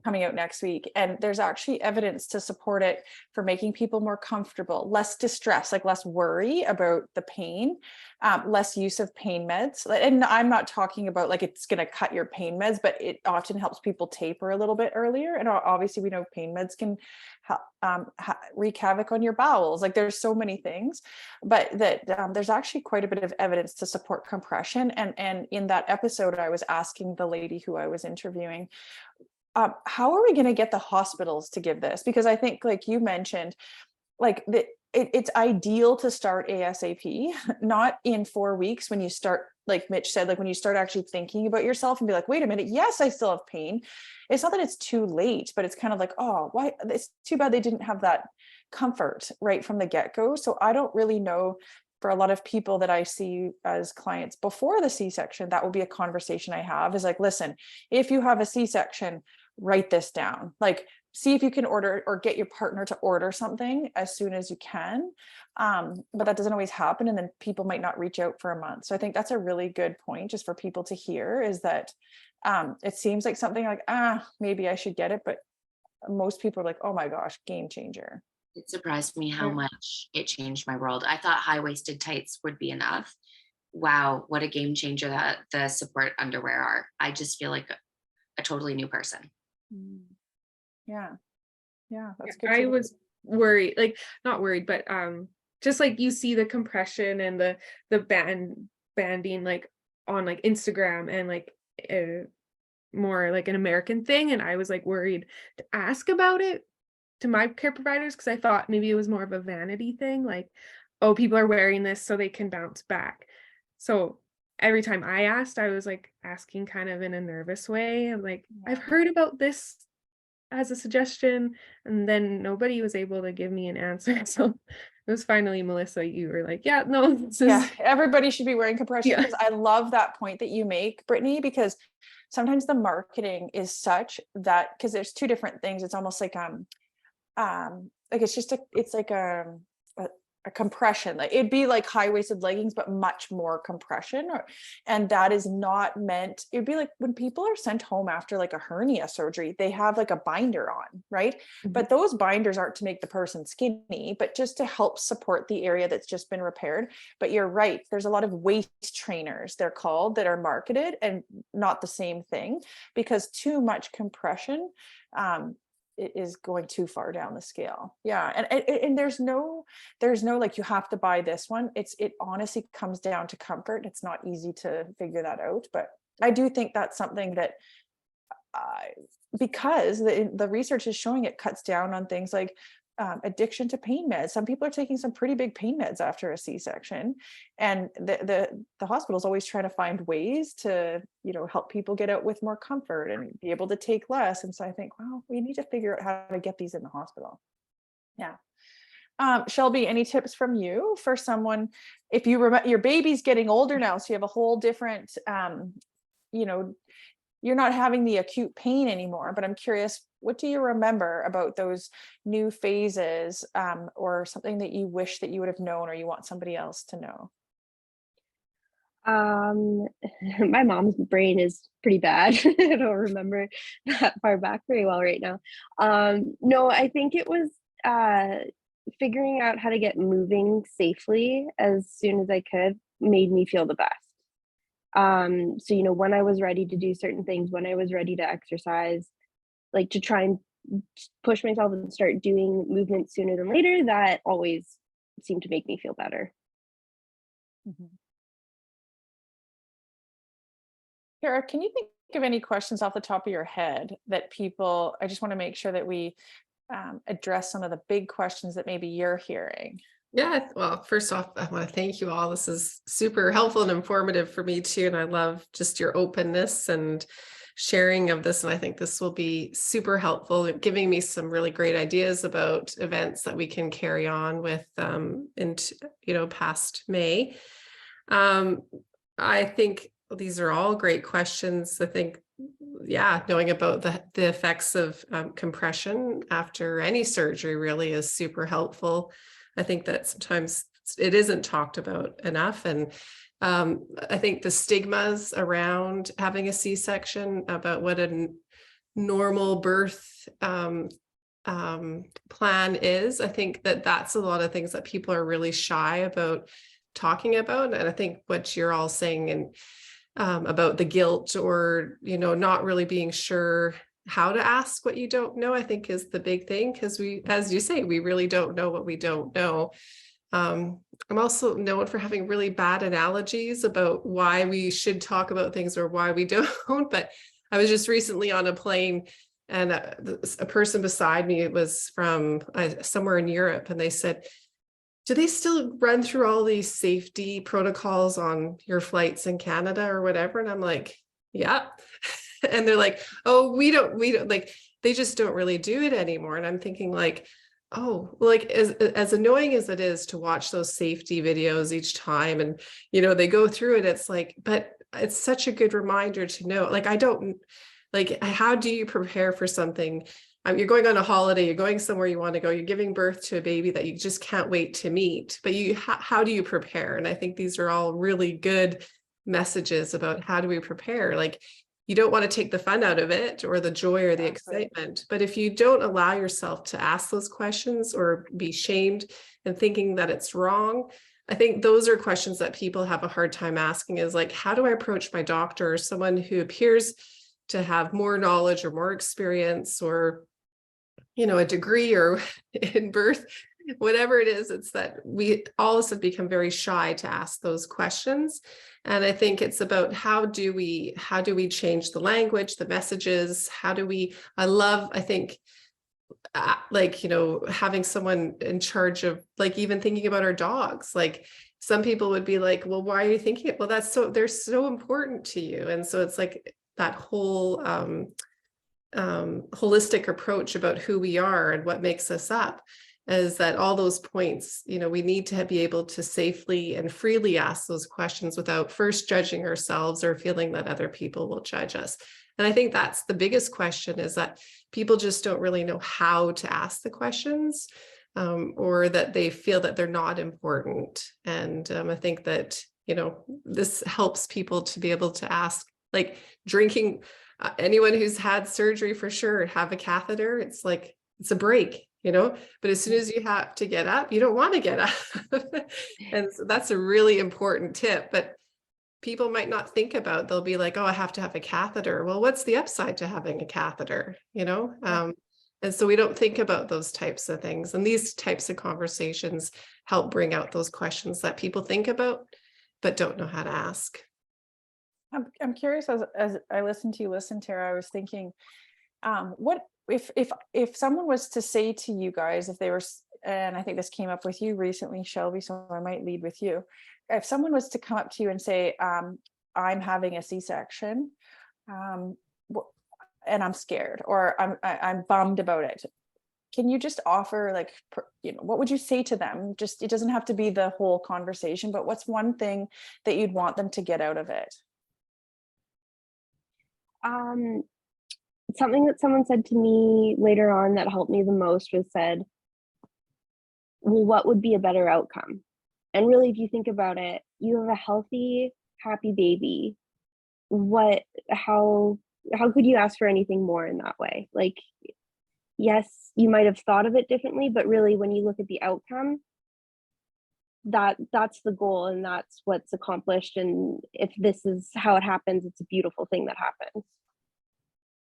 coming out next week, and there's actually evidence to support it for making people more comfortable, less distress, like less worry about the pain, less use of pain meds. And I'm not talking about like it's going to cut your pain meds, but it often helps people taper a little bit earlier. And obviously we know pain meds can wreak havoc on your bowels. Like there's so many things, but that there's actually quite a bit of evidence to support compression. And in that episode, I was asking the lady who I was interviewing, how are we going to get the hospitals to give this? Because I think, like you mentioned, like it's ideal to start ASAP, not in 4 weeks when you start, like Mitch said, like when you start actually thinking about yourself and be like, wait a minute, yes, I still have pain. It's not that it's too late, but it's kind of like, oh, why? It's too bad they didn't have that comfort right from the get-go. So I don't really know, for a lot of people that I see as clients before the C-section, that will be a conversation I have, is like, listen, if you have a C-section, write this down. Like, see if you can order or get your partner to order something as soon as you can. But that doesn't always happen. And then people might not reach out for a month. So I think that's a really good point just for people to hear, is that it seems like something like, maybe I should get it. But most people are like, oh my gosh, game changer. It surprised me how much it changed my world. I thought high-waisted tights would be enough. Wow, what a game changer that the support underwear are. I just feel like a totally new person. Yeah. That's good. I was worried, like not worried, but just like you see the compression and the banding like on like Instagram and like more like an American thing, and I was like worried to ask about it to my care providers because I thought maybe it was more of a vanity thing, like, oh, people are wearing this so they can bounce back. So every time I asked, I was like asking kind of in a nervous way. I'm like, I've heard about this as a suggestion, and then nobody was able to give me an answer. So it was finally Melissa, you were like, yeah, no, this is everybody should be wearing compression. Yeah. Because I love that point that you make, Brittany, because sometimes the marketing is such that, because there's two different things. It's almost like it's just it's like a compression. Like it'd be like high-waisted leggings, but much more compression. And that is not meant, it'd be like when people are sent home after like a hernia surgery, they have like a binder on, right? Mm-hmm. But those binders aren't to make the person skinny, but just to help support the area that's just been repaired. But you're right, there's a lot of waist trainers, they're called, that are marketed, and not the same thing, because too much compression it is going too far down the scale. And there's no like you have to buy this one. It honestly comes down to comfort. It's not easy to figure that out, but I do think that's something that because the research is showing it cuts down on things like addiction to pain meds. Some people are taking some pretty big pain meds after a C-section, and the hospital is always trying to find ways to, help people get out with more comfort and be able to take less. And so I think, well, we need to figure out how to get these in the hospital. Yeah. Shelby, any tips from you for someone, if you remember, your baby's getting older now, so you have a whole different, you're not having the acute pain anymore, but I'm curious, what do you remember about those new phases, or something that you wish that you would have known or you want somebody else to know? My mom's brain is pretty bad. I don't remember that far back very well right now. No, I think it was figuring out how to get moving safely as soon as I could made me feel the best. So, when I was ready to do certain things, when I was ready to exercise, like to try and push myself and start doing movements sooner than later, that always seemed to make me feel better. Mm-hmm. Kara, can you think of any questions off the top of your head that people, I just want to make sure that we address some of the big questions that maybe you're hearing. Yeah, well, first off, I want to thank you all. This is super helpful and informative for me too. And I love just your openness and sharing of this. And I think this will be super helpful, giving me some really great ideas about events that we can carry on with into, past May. I think these are all great questions. I think, knowing about the effects of compression after any surgery really is super helpful. I think that sometimes it isn't talked about enough. And I think the stigmas around having a C-section, about what normal birth plan is. I think that that's a lot of things that people are really shy about talking about. And I think what you're all saying and about the guilt or, not really being sure how to ask what you don't know, I think is the big thing. Because we, as you say, we really don't know what we don't know. I'm also known for having really bad analogies about why we should talk about things or why we don't. But I was just recently on a plane, and a person beside me, it was from somewhere in Europe, and they said, do they still run through all these safety protocols on your flights in Canada or whatever? And I'm like, yeah. And they're like, oh, we don't like, they just don't really do it anymore. And I'm thinking like, oh, like as annoying as it is to watch those safety videos each time, and they go through it, it's like, but it's such a good reminder to know, like, I don't like, how do you prepare for something? You're going on a holiday, you're going somewhere you want to go, you're giving birth to a baby that you just can't wait to meet, but how do you prepare? And I think these are all really good messages about how do we prepare. Like, you don't want to take the fun out of it or the joy or the excitement. But if you don't allow yourself to ask those questions or be shamed and thinking that it's wrong, I think those are questions that people have a hard time asking, is like, how do I approach my doctor or someone who appears to have more knowledge or more experience or, a degree or in birth, whatever it is. It's that we all of us have become very shy to ask those questions. And I think it's about how do we change the language, the messages? I think having someone in charge of, like, even thinking about our dogs, like some people would be like, well, why are you thinking it? Well, they're so important to you. And so it's like that whole holistic approach about who we are and what makes us up, is that all those points, we need to be able to safely and freely ask those questions without first judging ourselves or feeling that other people will judge us. And I think that's the biggest question, is that people just don't really know how to ask the questions, or that they feel that they're not important. And I think that, this helps people to be able to ask, like drinking. Anyone who's had surgery for sure have a catheter. It's like, it's a break, but as soon as you have to get up, you don't want to get up. And so that's a really important tip, but people might not think about, they'll be like, oh, I have to have a catheter. Well, what's the upside to having a catheter, and so we don't think about those types of things. And these types of conversations help bring out those questions that people think about, but don't know how to ask. I'm curious, as I listened to you, Tara, I was thinking, what if someone was to say to you guys, if they were, and I think this came up with you recently, Shelby, so I might lead with you. If someone was to come up to you and say, I'm having a C-section, and I'm scared, or I'm bummed about it, can you just offer, like, what would you say to them? Just, it doesn't have to be the whole conversation, but what's one thing that you'd want them to get out of it? Something that someone said to me later on that helped me the most was said, well, what would be a better outcome? And really, if you think about it, you have a healthy, happy baby. How could you ask for anything more in that way? Like, yes, you might have thought of it differently, but really, when you look at the outcome, that's the goal, and that's what's accomplished. And if this is how it happens, it's a beautiful thing that happens.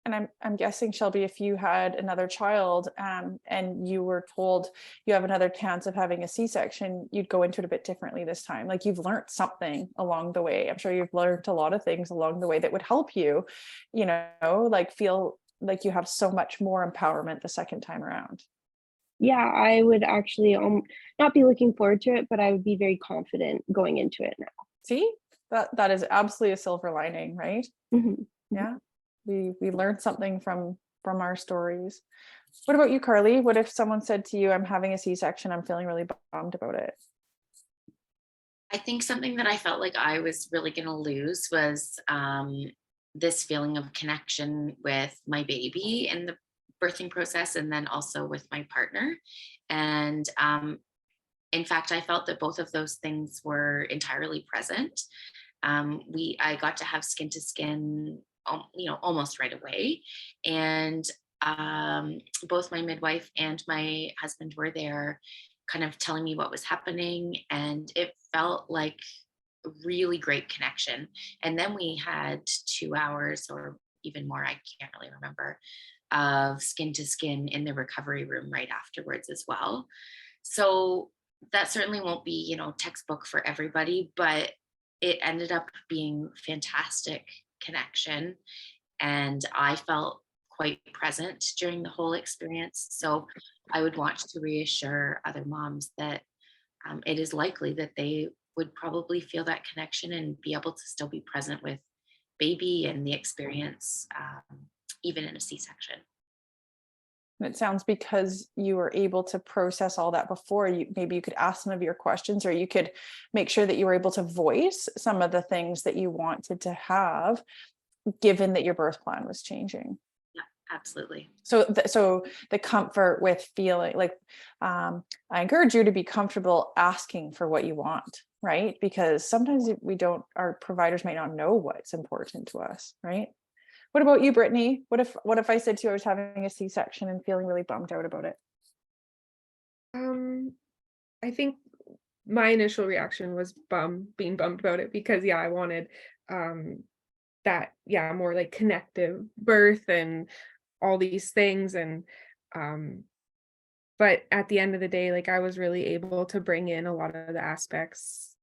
And I'm guessing, Shelby, if you had another child, and you were told you have another chance of having a C-section, you'd go into it a bit differently this time. Like, you've learned something along the way. I'm sure you've learned a lot of things along the way that would help you, like, feel like you have so much more empowerment the second time around. Yeah, I would actually not be looking forward to it, but I would be very confident going into it now. See, that is absolutely a silver lining, right? Mm-hmm. Yeah, we learned something from our stories. What about you, Carly? What if someone said to you, I'm having a C-section, I'm feeling really bummed about it? I think something that I felt like I was really going to lose was this feeling of connection with my baby in the birthing process, and then also with my partner. And in fact, I felt that both of those things were entirely present. I got to have skin to skin almost right away. And both my midwife and my husband were there kind of telling me what was happening, and it felt like a really great connection. And then we had 2 hours or even more, I can't really remember, of skin to skin in the recovery room right afterwards as well. So that certainly won't be, textbook for everybody, but it ended up being fantastic connection. And I felt quite present during the whole experience. So I would want to reassure other moms that it is likely that they would probably feel that connection and be able to still be present with baby and the experience, even in a C-section. It sounds because you were able to process all that before, maybe you could ask some of your questions, or you could make sure that you were able to voice some of the things that you wanted to have, given that your birth plan was changing. Yeah, absolutely. So the comfort with feeling like, I encourage you to be comfortable asking for what you want, right? Because sometimes our providers might not know what's important to us, right? What about you, Brittany? What if I said to you I was having a C-section and feeling really bummed out about it? I think my initial reaction was being bummed about it, because I wanted that more like connective birth and all these things. And but at the end of the day, like, I was really able to bring in a lot of the aspects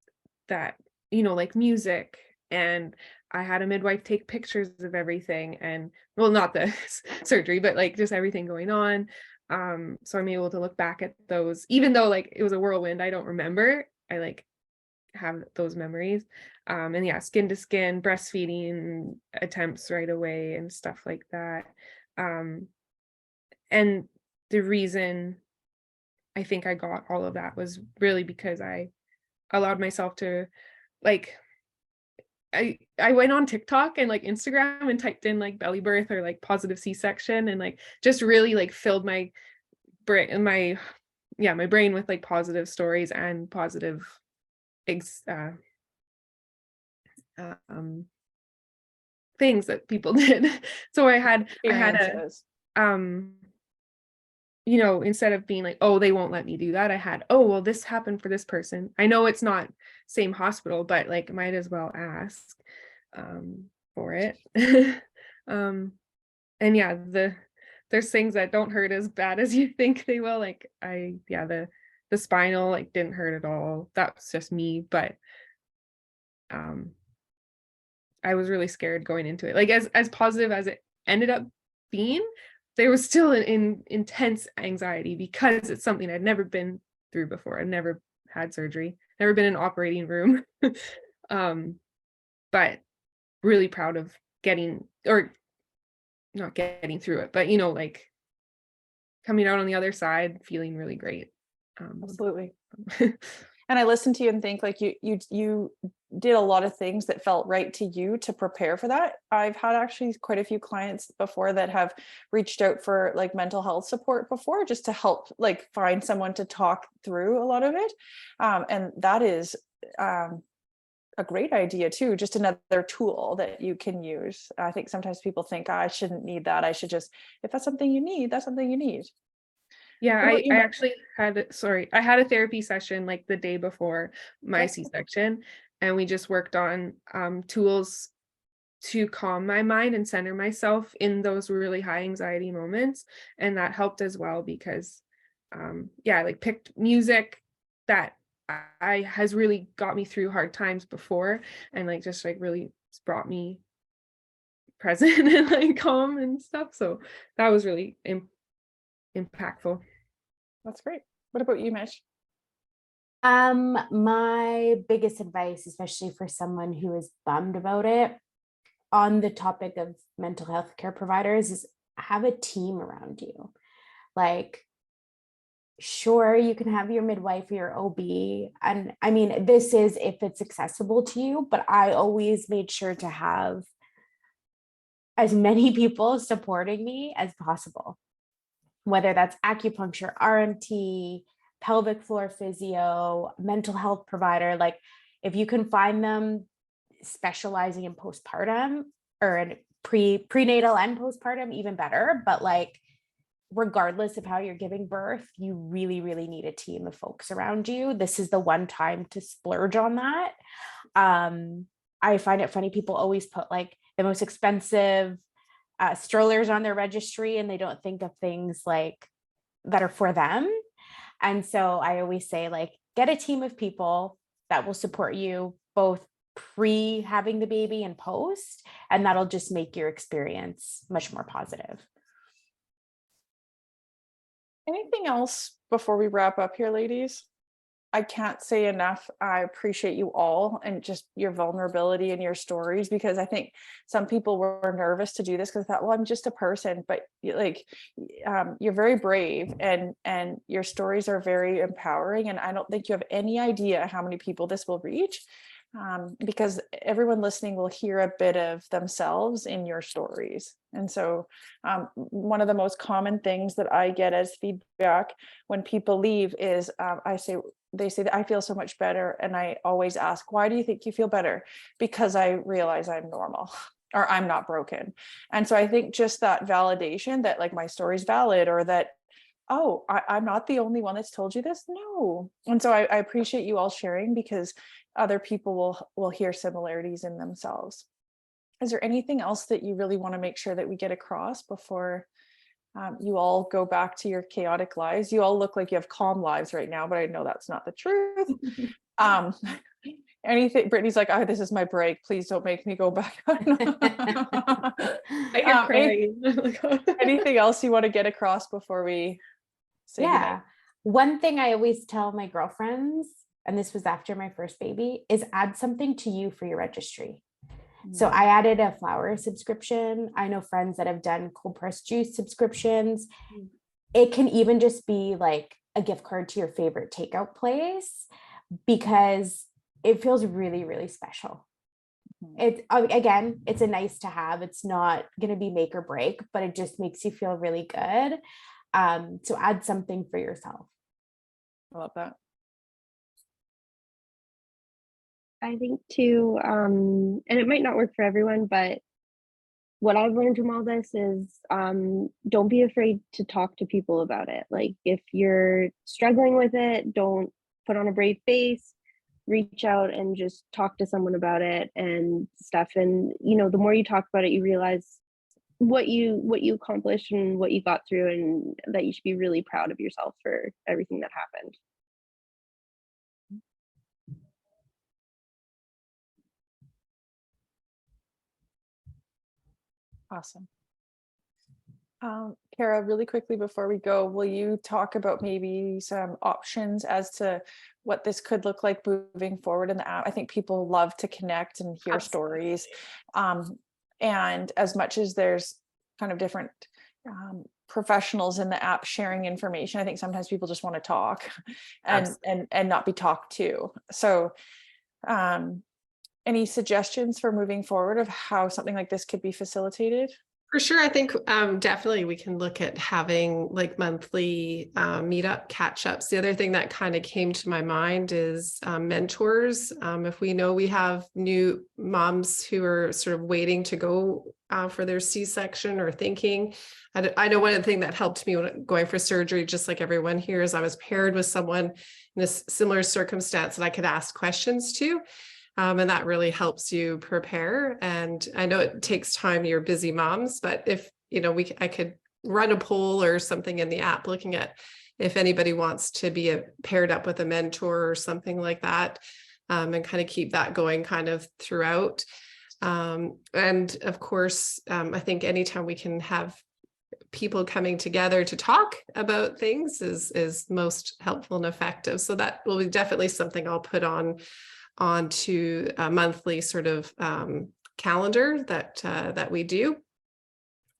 that, like music, and I had a midwife take pictures of everything, and well, not the surgery, but like just everything going on. So I'm able to look back at those, even though like it was a whirlwind, I don't remember. I like have those memories. And skin to skin breastfeeding attempts right away and stuff like that. And the reason I think I got all of that was really because I allowed myself to, like, I went on TikTok and like Instagram and typed in like belly birth or like positive C-section, and like just really like filled my brain, my brain with like positive stories and positive things that people did. So I had instead of being like, oh, they won't let me do that, I had, oh, well, this happened for this person. I know it's not same hospital, but like might as well ask for it. And there's things that don't hurt as bad as you think they will. Like the spinal like didn't hurt at all. That's just me, but I was really scared going into it. Like as positive as it ended up being, there was still an intense anxiety, because it's something I'd never been through before. I'd never had surgery, never been in an operating room. But really proud of not getting through it, but like coming out on the other side, feeling really great. Absolutely. And I listened to you and think like you did a lot of things that felt right to you to prepare for that. I've had actually quite a few clients before that have reached out for like mental health support before, just to help like find someone to talk through a lot of it. And that is a great idea too, just another tool that you can use. I think sometimes people think, I shouldn't need that. I should just, if that's something you need, that's something you need. Yeah, I actually had a therapy session like the day before my C-section, and we just worked on tools to calm my mind and center myself in those really high anxiety moments. And that helped as well, because I like picked music that I has really got me through hard times before, and like just like really brought me present and like calm and stuff. So that was really impactful. That's great. What about you, Mish? My biggest advice, especially for someone who is bummed about it, on the topic of mental health care providers, is have a team around you. Like, sure, you can have your midwife or your OB. And I mean, this is if it's accessible to you, but I always made sure to have as many people supporting me as possible, whether that's acupuncture, RMT, pelvic floor physio, mental health provider. Like, if you can find them specializing in postpartum or in prenatal and postpartum, even better. But like, regardless of how you're giving birth, you really, really need a team of folks around you. This is the one time to splurge on that. I find it funny, people always put like the most expensive strollers on their registry, and they don't think of things like that are for them. And so I always say, like, get a team of people that will support you both pre having the baby and post, and that'll just make your experience much more positive. Anything else before we wrap up here, ladies? I can't say enough. I appreciate you all and just your vulnerability and your stories, because I think some people were nervous to do this because I thought, well, I'm just a person, but you're very brave, and your stories are very empowering. And I don't think you have any idea how many people this will reach, because everyone listening will hear a bit of themselves in your stories. And so one of the most common things that I get as feedback when people leave is they say that I feel so much better. And I always ask, why do you think you feel better? Because I realize I'm normal or I'm not broken. And so I think just that validation that like my story's valid, or that, oh, I'm not the only one that's told you this. No. And so I appreciate you all sharing, because other people will hear similarities in themselves. Is there anything else that you really want to make sure that we get across before you all go back to your chaotic lives? You all look like you have calm lives right now, but I know that's not the truth. Anything? Brittany's like, oh, this is my break. Please don't make me go back. Anything else you want to get across before we say goodnight? One thing I always tell my girlfriends, and this was after my first baby, is add something to you for your registry. So I added a flower subscription. I know friends that have done cold pressed juice subscriptions. It can even just be like a gift card to your favorite takeout place, because it feels really, really special. It's again, it's a nice to have. It's not going to be make or break, but it just makes you feel really good. So add something for yourself. I love that. I think too, and it might not work for everyone, but what I've learned from all this is don't be afraid to talk to people about it. Like if you're struggling with it, don't put on a brave face, reach out and just talk to someone about it and stuff. And, you know, the more you talk about it, you realize what you accomplished and what you got through, and that you should be really proud of yourself for everything that happened. Awesome. Kara, really quickly before we go, will you talk about maybe some options as to what this could look like moving forward in the app? I think people love to connect and hear stories. And as much as there's kind of different professionals in the app sharing information, I think sometimes people just want to talk and not be talked to. So any suggestions for moving forward of how something like this could be facilitated? For sure. I think definitely we can look at having like monthly meetup catch-ups. The other thing that kind of came to my mind is mentors. If we know we have new moms who are sort of waiting to go for their C-section or thinking, I know one of the things that helped me when going for surgery, just like everyone here, is I was paired with someone in a similar circumstance that I could ask questions to. And that really helps you prepare. And I know it takes time, you're busy moms, but if, you know, I could run a poll or something in the app looking at if anybody wants to be paired up with a mentor or something like that, and kind of keep that going kind of throughout. And of course, I think anytime we can have people coming together to talk about things is most helpful and effective. So that will be definitely something I'll put onto a monthly sort of calendar that we do.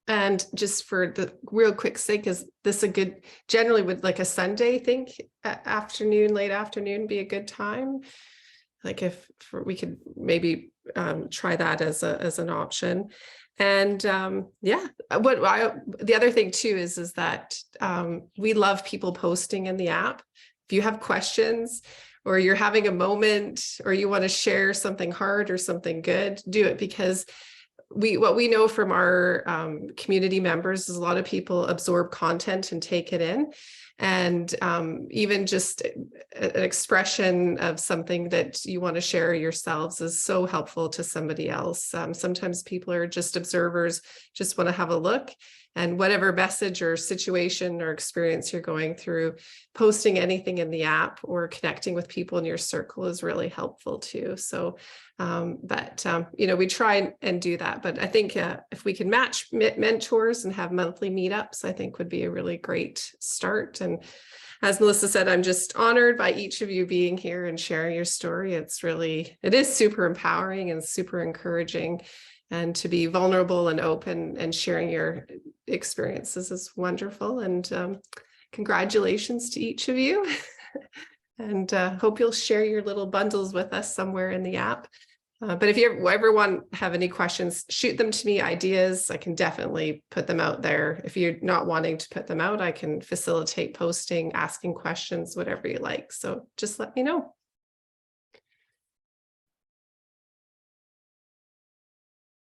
And just for the real quick sake, is this a good, generally would like a Sunday think afternoon, late afternoon be a good time? Like if we could maybe try that as an option. And yeah, the other thing too is that we love people posting in the app. If you have questions, or you're having a moment, or you want to share something hard or something good, do it, because what we know from our community members is a lot of people absorb content and take it in. And even just an expression of something that you want to share yourselves is so helpful to somebody else. Sometimes people are just observers, just want to have a look. And whatever message or situation or experience you're going through, posting anything in the app or connecting with people in your circle is really helpful too. So, we try and do that. But I think if we can match mentors and have monthly meetups, I think would be a really great start. And as Melissa said, I'm just honored by each of you being here and sharing your story. It is super empowering and super encouraging. And to be vulnerable and open and sharing your experiences is wonderful. And congratulations to each of you. And hope you'll share your little bundles with us somewhere in the app. But if you ever have any questions, shoot them to me, ideas. I can definitely put them out there. If you're not wanting to put them out, I can facilitate posting, asking questions, whatever you like. So just let me know.